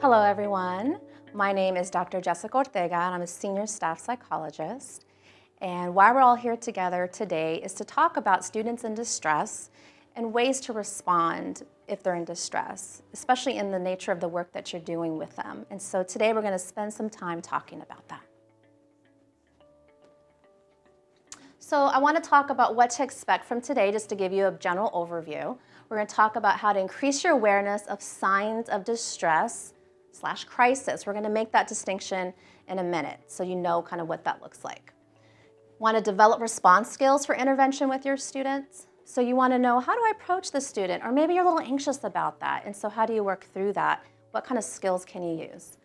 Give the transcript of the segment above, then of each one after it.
Hello, everyone. My name is Dr. Jessica Ortega, and I'm a senior staff psychologist. And why we're all here together today is to talk about students in distress and ways to respond if they're in distress, especially in the nature of the work that you're doing with them. And so today we're going to spend some time talking about that. So I want to talk about what to expect from today, just to give you a general overview. We're going to talk about how to increase your awareness of signs of distress/crisis. We're going to make that distinction in a minute so you know kind of what that looks like. Want to develop response skills for intervention with your students. So you want to know, how do I approach the student? Or maybe you're a little anxious about that, and so how do you work through that? What kind of skills can you use?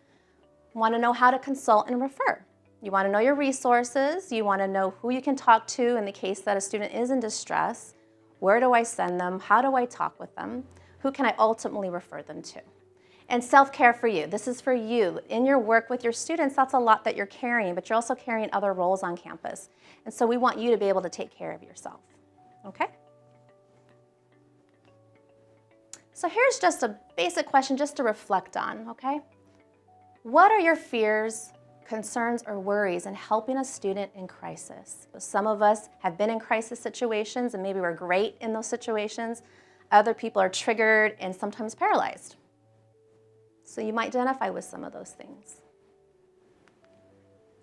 Want to know how to consult and refer. You want to know your resources. You want to know who you can talk to in the case that a student is in distress. Where do I send them? How do I talk with them? Who can I ultimately refer them to? And self-care for you. This is for you. In your work with your students, that's a lot that you're carrying, but you're also carrying other roles on campus. And so we want you to be able to take care of yourself. Okay? So here's just a basic question just to reflect on, okay? What are your fears, concerns, or worries in helping a student in crisis? Some of us have been in crisis situations and maybe we're great in those situations. Other people are triggered and sometimes paralyzed. So you might identify with some of those things.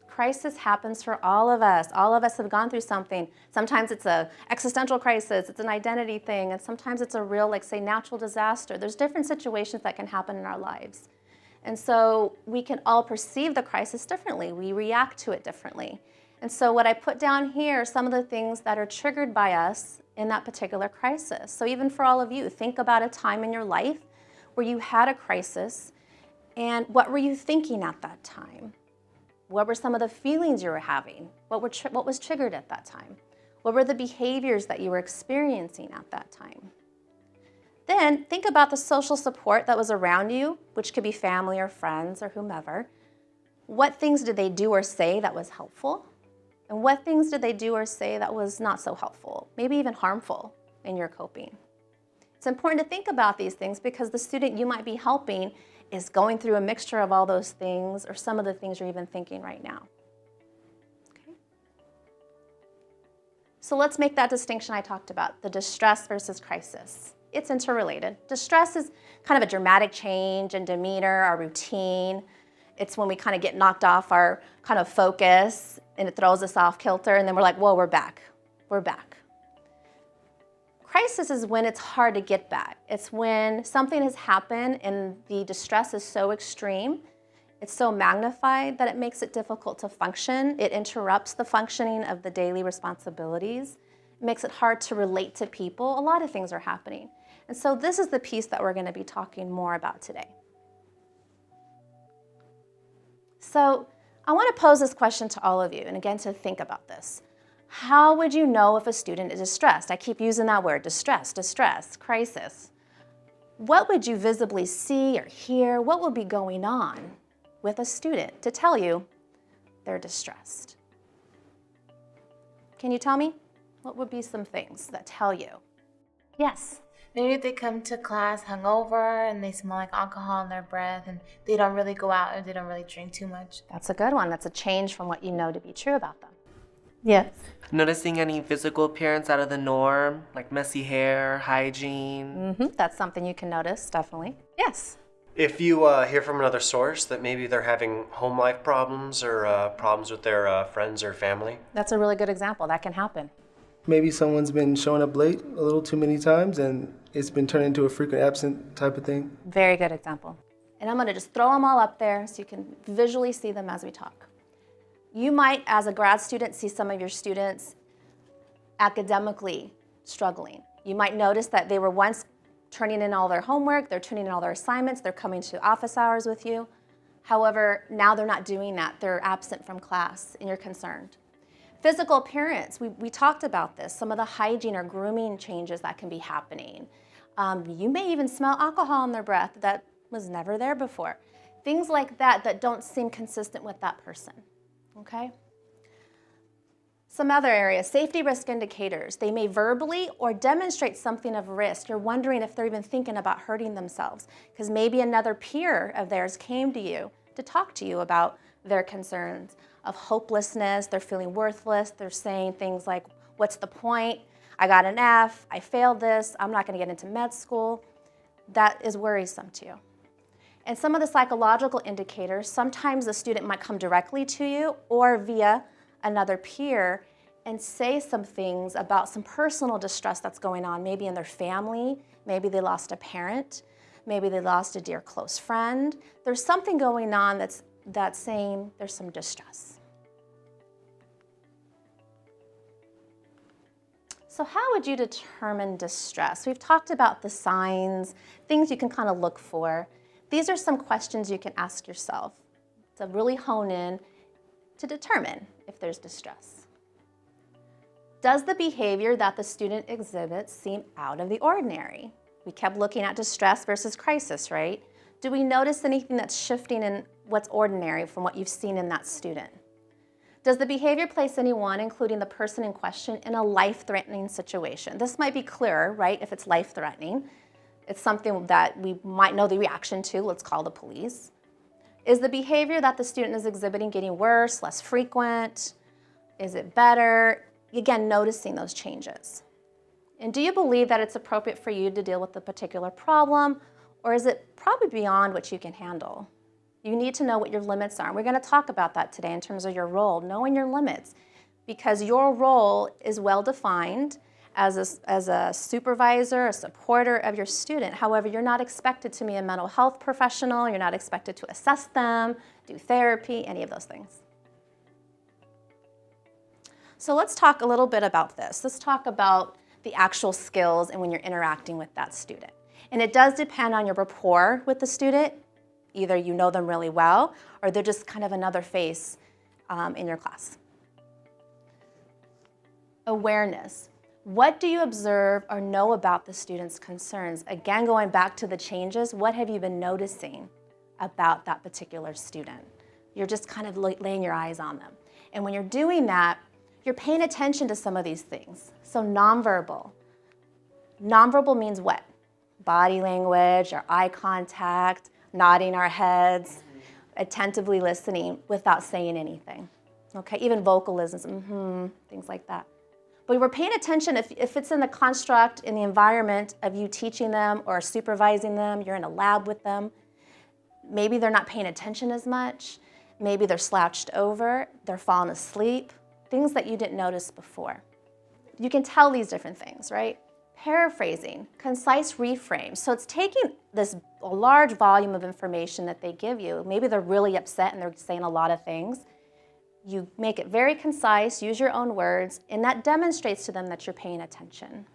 Crisis happens for all of us. All of us have gone through something. Sometimes it's an existential crisis, it's an identity thing, and sometimes it's a real, like say, natural disaster. There's different situations that can happen in our lives. And so we can all perceive the crisis differently. We react to it differently. And so what I put down here are some of the things that are triggered by us in that particular crisis. So even for all of you, think about a time in your life where you had a crisis, and what were you thinking at that time? What were some of the feelings you were having? What was triggered at that time? What were the behaviors that you were experiencing at that time? Then think about the social support that was around you, which could be family or friends or whomever. What things did they do or say that was helpful? And what things did they do or say that was not so helpful, maybe even harmful in your coping? It's important to think about these things because the student you might be helping is going through a mixture of all those things or some of the things you're even thinking right now. Okay? So let's make that distinction I talked about, the distress versus crisis. It's interrelated. Distress is kind of a dramatic change in demeanor, our routine. It's when we kind of get knocked off our kind of focus and it throws us off kilter and then we're like, whoa, we're back. We're back. Crisis is when it's hard to get back. It's when something has happened and the distress is so extreme, it's so magnified that it makes it difficult to function. It interrupts the functioning of the daily responsibilities. It makes it hard to relate to people. A lot of things are happening. And so this is the piece that we're going to be talking more about today. So I want to pose this question to all of you, and again, to think about this. How would you know if a student is distressed? I keep using that word, distress, crisis. What would you visibly see or hear? What would be going on with a student to tell you they're distressed? Can you tell me? What would be some things that tell you? Yes. Maybe they come to class hungover and they smell like alcohol in their breath and they don't really go out and they don't really drink too much. That's a good one. That's a change from what you know to be true about them. Yes. Noticing any physical appearance out of the norm, like messy hair, hygiene. That's something you can notice, definitely. Yes. If you hear from another source that maybe they're having home life problems or problems with their friends or family. That's a really good example. That can happen. Maybe someone's been showing up late a little too many times and it's been turned into a frequent absent type of thing. Very good example. And I'm going to just throw them all up there so you can visually see them as we talk. You might, as a grad student, see some of your students academically struggling. You might notice that they were once turning in all their homework, they're turning in all their assignments, they're coming to office hours with you. However, now they're not doing that. They're absent from class and you're concerned. Physical appearance, we talked about this, some of the hygiene or grooming changes that can be happening. You may even smell alcohol in their breath that was never there before. Things like that that don't seem consistent with that person, okay? Some other areas, safety risk indicators. They may verbally or demonstrate something of risk. You're wondering if they're even thinking about hurting themselves because maybe another peer of theirs came to you to talk to you about their concerns of hopelessness. They're feeling worthless. They're saying things like, what's the point? I got an F, I failed this, I'm not going to get into med school. That is worrisome to you. And some of the psychological indicators, sometimes the student might come directly to you or via another peer and say some things about some personal distress that's going on, maybe in their family, maybe they lost a parent, maybe they lost a dear close friend. There's something going on that's saying there's some distress. So how would you determine distress? We've talked about the signs, things you can kind of look for. These are some questions you can ask yourself to really hone in to determine if there's distress. Does the behavior that the student exhibits seem out of the ordinary? We kept looking at distress versus crisis, right? Do we notice anything that's shifting in what's ordinary from what you've seen in that student? Does the behavior place anyone, including the person in question, in a life-threatening situation? This might be clearer, right, if it's life-threatening. It's something that we might know the reaction to. Let's call the police. Is the behavior that the student is exhibiting getting worse, less frequent? Is it better? Again, noticing those changes. And do you believe that it's appropriate for you to deal with a particular problem, or is it probably beyond what you can handle? You need to know what your limits are. We're going to talk about that today in terms of your role, knowing your limits, because your role is well defined as a supervisor, a supporter of your student. However, you're not expected to be a mental health professional. You're not expected to assess them, do therapy, any of those things. So let's talk a little bit about this. Let's talk about the actual skills and when you're interacting with that student. And it does depend on your rapport with the student. Either you know them really well or they're just kind of another face in your class. Awareness. What do you observe or know about the student's concerns? Again, going back to the changes, what have you been noticing about that particular student? You're just kind of laying your eyes on them. And when you're doing that, you're paying attention to some of these things. So nonverbal. Nonverbal means what? Body language or eye contact, nodding our heads, attentively listening without saying anything. Okay, even vocalisms, things like that. But we're paying attention if it's in the construct, in the environment of you teaching them or supervising them, you're in a lab with them, maybe they're not paying attention as much, maybe they're slouched over, they're falling asleep, things that you didn't notice before. You can tell these different things, right? Paraphrasing, concise reframes. So it's taking a large volume of information that they give you. Maybe they're really upset and they're saying a lot of things. You make it very concise, use your own words, and that demonstrates to them that you're paying attention.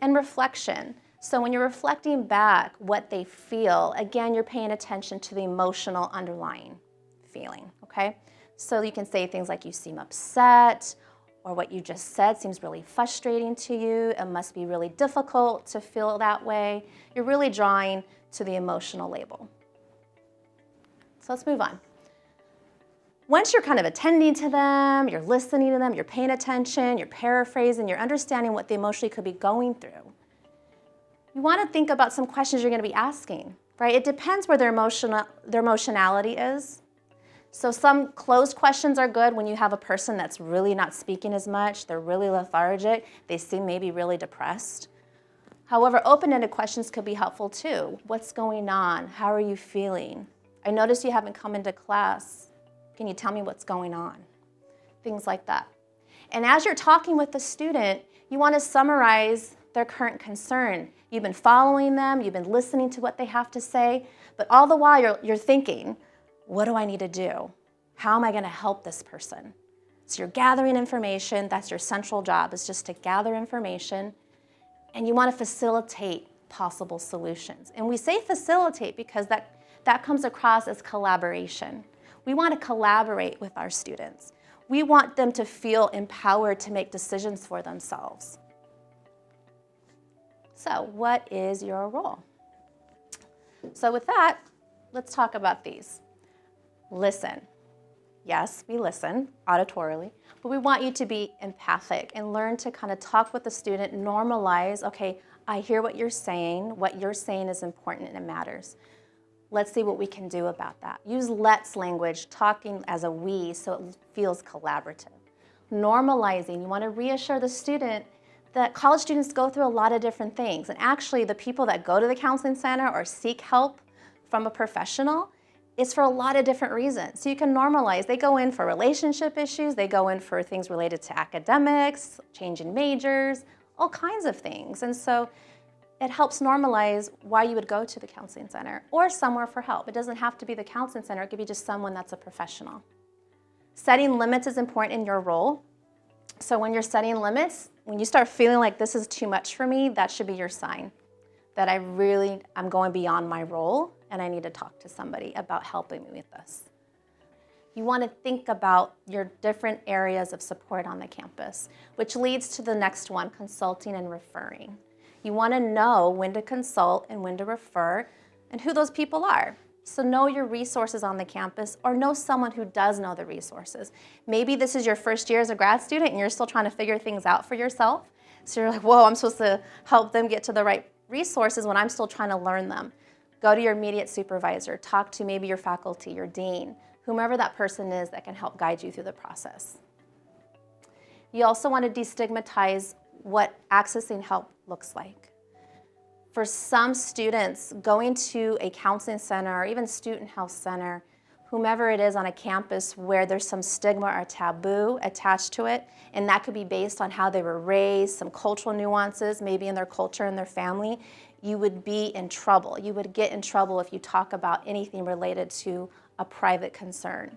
And reflection. So when you're reflecting back what they feel, again, you're paying attention to the emotional underlying feeling, okay? So you can say things like you seem upset, or what you just said seems really frustrating to you. It must be really difficult to feel that way. You're really drawing to the emotional label. So let's move on. Once you're kind of attending to them, you're listening to them, you're paying attention, you're paraphrasing, you're understanding what they emotionally could be going through, you want to think about some questions you're going to be asking, right? It depends where their emotionality is. So some closed questions are good when you have a person that's really not speaking as much, they're really lethargic, they seem maybe really depressed. However, open-ended questions could be helpful too. What's going on? How are you feeling? I noticed you haven't come into class. Can you tell me what's going on? Things like that. And as you're talking with the student, you want to summarize their current concern. You've been following them, you've been listening to what they have to say, but all the while you're thinking, what do I need to do? How am I going to help this person? So you're gathering information. That's your central job, is just to gather information, and you want to facilitate possible solutions. And we say facilitate because that comes across as collaboration. We want to collaborate with our students. We want them to feel empowered to make decisions for themselves. So what is your role? So with that, let's talk about these. Listen. Yes, we listen auditorily, but we want you to be empathic and learn to kind of talk with the student, normalize, okay, I hear what you're saying is important and it matters. Let's see what we can do about that. Use let's language, talking as a we, so it feels collaborative. Normalizing, you want to reassure the student that college students go through a lot of different things. And actually, the people that go to the counseling center or seek help from a professional, it's for a lot of different reasons. So you can normalize. They go in for relationship issues. They go in for things related to academics, changing majors, all kinds of things. And so it helps normalize why you would go to the counseling center or somewhere for help. It doesn't have to be the counseling center. It could be just someone that's a professional. Setting limits is important in your role. So when you're setting limits, when you start feeling like this is too much for me, that should be your sign that I'm going beyond my role and I need to talk to somebody about helping me with this. You want to think about your different areas of support on the campus, which leads to the next one, consulting and referring. You want to know when to consult and when to refer and who those people are. So know your resources on the campus or know someone who does know the resources. Maybe this is your first year as a grad student and you're still trying to figure things out for yourself. So you're like, whoa, I'm supposed to help them get to the right resources when I'm still trying to learn them. Go to your immediate supervisor, talk to maybe your faculty, your dean, whomever that person is that can help guide you through the process. You also want to destigmatize what accessing help looks like. For some students, going to a counseling center or even student health center, whomever it is on a campus where there's some stigma or taboo attached to it, and that could be based on how they were raised, some cultural nuances, maybe in their culture and their family, you would be in trouble. You would get in trouble if you talk about anything related to a private concern.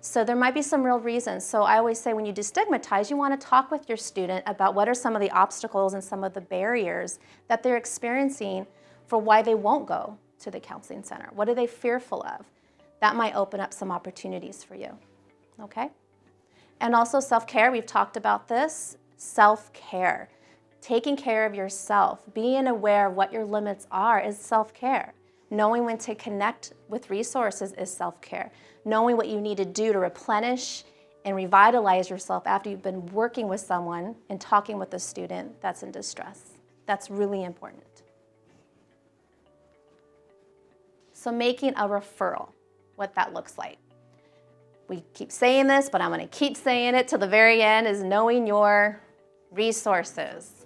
So there might be some real reasons. So I always say when you destigmatize, you want to talk with your student about what are some of the obstacles and some of the barriers that they're experiencing for why they won't go to the counseling center. What are they fearful of? That might open up some opportunities for you, okay? And also self-care, we've talked about this. Self-care, taking care of yourself, being aware of what your limits are is self-care. Knowing when to connect with resources is self-care. Knowing what you need to do to replenish and revitalize yourself after you've been working with someone and talking with a student that's in distress. That's really important. So making a referral, what that looks like. We keep saying this, but I'm going to keep saying it till the very end, is knowing your resources.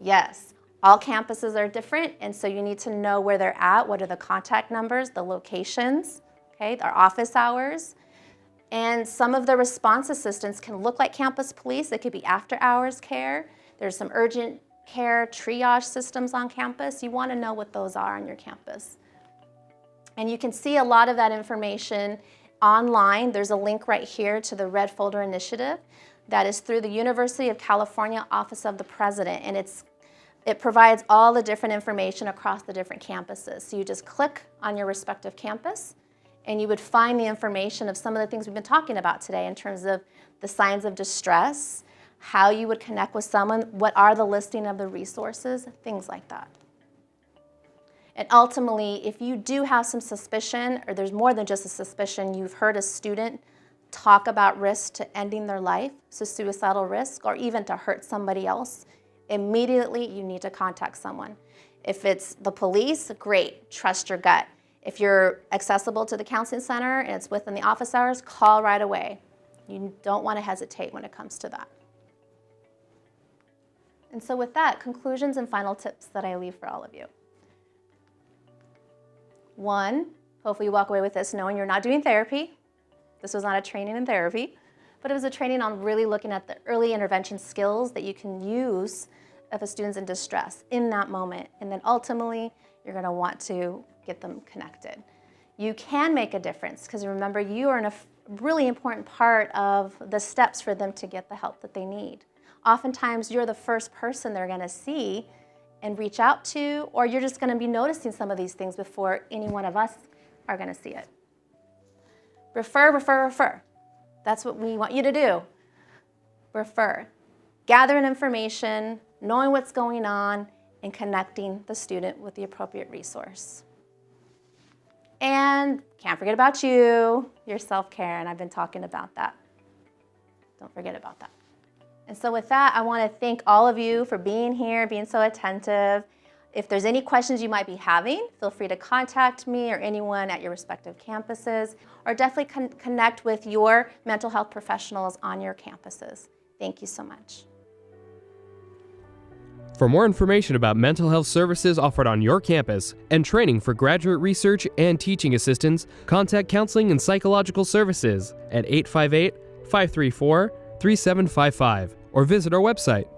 Yes, all campuses are different, and so you need to know where they're at, what are the contact numbers, the locations, okay, our office hours. And some of the response assistants can look like campus police. It could be after-hours care. There's some urgent care triage systems on campus. You want to know what those are on your campus. And you can see a lot of that information online. There's a link right here to the Red Folder Initiative that is through the University of California Office of the President, and it provides all the different information across the different campuses. So you just click on your respective campus, and you would find the information of some of the things we've been talking about today in terms of the signs of distress, how you would connect with someone, what are the listing of the resources, things like that. And ultimately, if you do have some suspicion, or there's more than just a suspicion, you've heard a student talk about risk to ending their life, so suicidal risk, or even to hurt somebody else, immediately you need to contact someone. If it's the police, great, trust your gut. If you're accessible to the counseling center and it's within the office hours, call right away. You don't want to hesitate when it comes to that. And so with that, conclusions and final tips that I leave for all of you. One, hopefully you walk away with this knowing you're not doing therapy. This was not a training in therapy, but it was a training on really looking at the early intervention skills that you can use if a student's in distress in that moment. And then ultimately, you're going to want to get them connected. You can make a difference because remember, you are a really important part of the steps for them to get the help that they need. Oftentimes, you're the first person they're going to see and reach out to, or you're just going to be noticing some of these things before any one of us are going to see it. Refer, refer, refer. That's what we want you to do. Refer. Gathering information, knowing what's going on, and connecting the student with the appropriate resource. And can't forget about you, your self-care, and I've been talking about that. Don't forget about that. And so with that, I want to thank all of you for being here, being so attentive. If there's any questions you might be having, feel free to contact me or anyone at your respective campuses, or definitely connect with your mental health professionals on your campuses. Thank you so much. For more information about mental health services offered on your campus and training for graduate research and teaching assistants, contact Counseling and Psychological Services at 858-534-3755 or visit our website